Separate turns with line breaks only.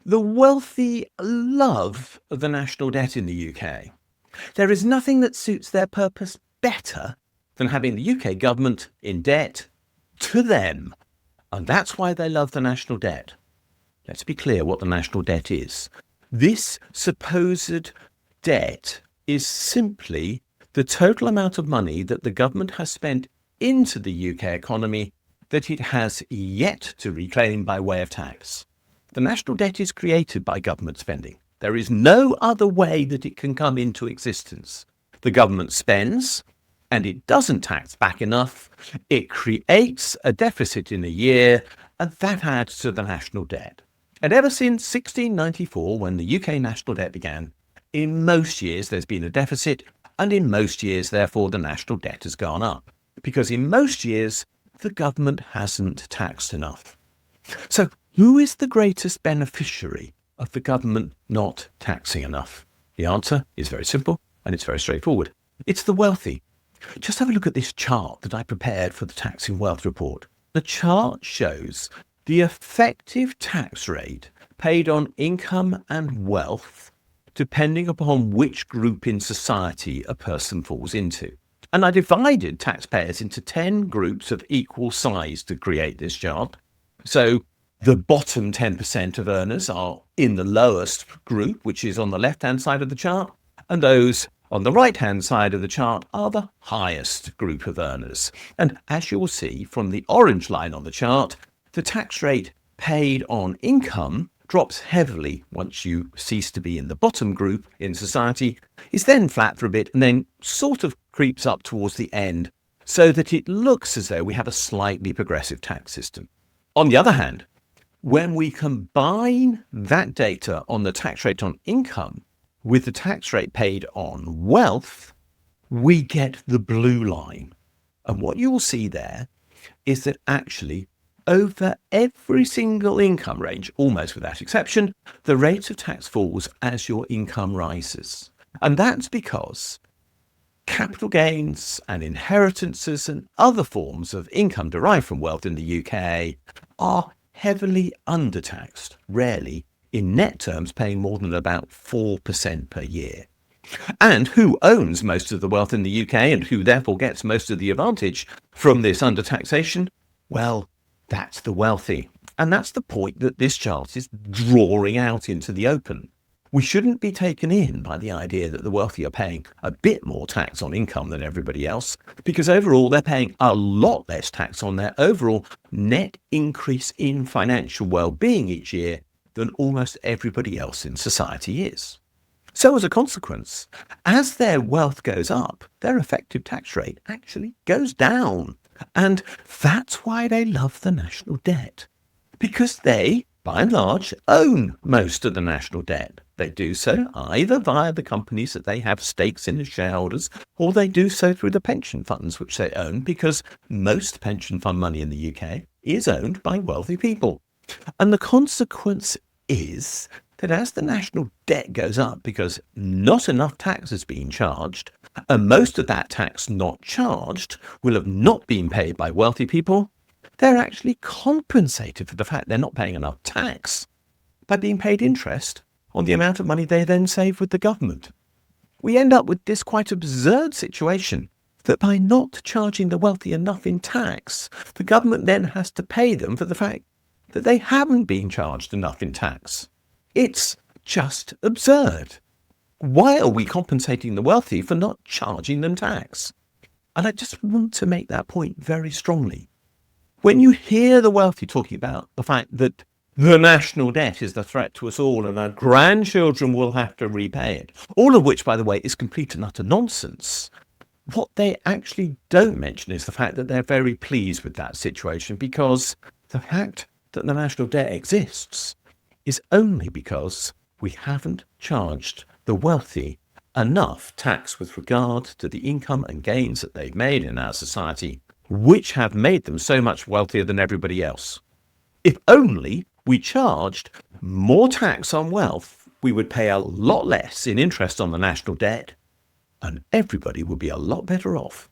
The wealthy love the national debt in the UK. There is nothing that suits their purpose better than having the UK government in debt to them. And that's why they love the national debt. Let's be clear what the national debt is. This supposed debt is simply the total amount of money that the government has spent into the UK economy that it has yet to reclaim by way of tax. The national debt is created by government spending. There is no other way that it can come into existence. The government spends, and it doesn't tax back enough. It creates a deficit in a year, and that adds to the national debt. And ever since 1694, when the UK national debt began, in most years there's been a deficit, and in most years, therefore, the national debt has gone up. Because in most years, the government hasn't taxed enough. So who is the greatest beneficiary of the government not taxing enough? The answer is very simple, and it's very straightforward. It's the wealthy. Just have a look at this chart that I prepared for the Taxing Wealth Report. The chart shows the effective tax rate paid on income and wealth depending upon which group in society a person falls into. And I divided taxpayers into 10 groups of equal size to create this chart. So the bottom 10% of earners are in the lowest group, which is on the left-hand side of the chart, and those on the right-hand side of the chart are the highest group of earners. And as you'll see from the orange line on the chart, the tax rate paid on income drops heavily once you cease to be in the bottom group in society, is then flat for a bit, and then sort of creeps up towards the end so that it looks as though we have a slightly progressive tax system. On the other hand, when we combine that data on the tax rate on income with the tax rate paid on wealth, we get the blue line. And what you will see there is that actually over every single income range, almost without exception, the rate of tax falls as your income rises. And that's because capital gains and inheritances and other forms of income derived from wealth in the UK are heavily undertaxed, rarely, in net terms, paying more than about 4% per year. And who owns most of the wealth in the UK and who therefore gets most of the advantage from this undertaxation? Well, that's the wealthy. And that's the point that this chart is drawing out into the open. We shouldn't be taken in by the idea that the wealthy are paying a bit more tax on income than everybody else, because overall they're paying a lot less tax on their overall net increase in financial well-being each year than almost everybody else in society is. So as a consequence, as their wealth goes up, their effective tax rate actually goes down. And that's why they love the national debt, because they, by and large, own most of the national debt. They do so either via the companies that they have stakes in as shareholders, or they do so through the pension funds which they own, because most pension fund money in the UK is owned by wealthy people. And the consequence is that as the national debt goes up because not enough tax has been charged, and most of that tax not charged will have not been paid by wealthy people, they're actually compensated for the fact they're not paying enough tax by being paid interest on the amount of money they then save with the government. We end up with this quite absurd situation that by not charging the wealthy enough in tax, the government then has to pay them for the fact that they haven't been charged enough in tax. It's just absurd. Why are we compensating the wealthy for not charging them tax? And I just want to make that point very strongly. When you hear the wealthy talking about the fact that the national debt is the threat to us all and our grandchildren will have to repay it, all of which, by the way, is complete and utter nonsense, what they actually don't mention is the fact that they're very pleased with that situation, because the fact that the national debt exists is only because we haven't charged the wealthy enough tax with regard to the income and gains that they've made in our society, which have made them so much wealthier than everybody else. If only we charged more tax on wealth, we would pay a lot less in interest on the national debt, and everybody would be a lot better off.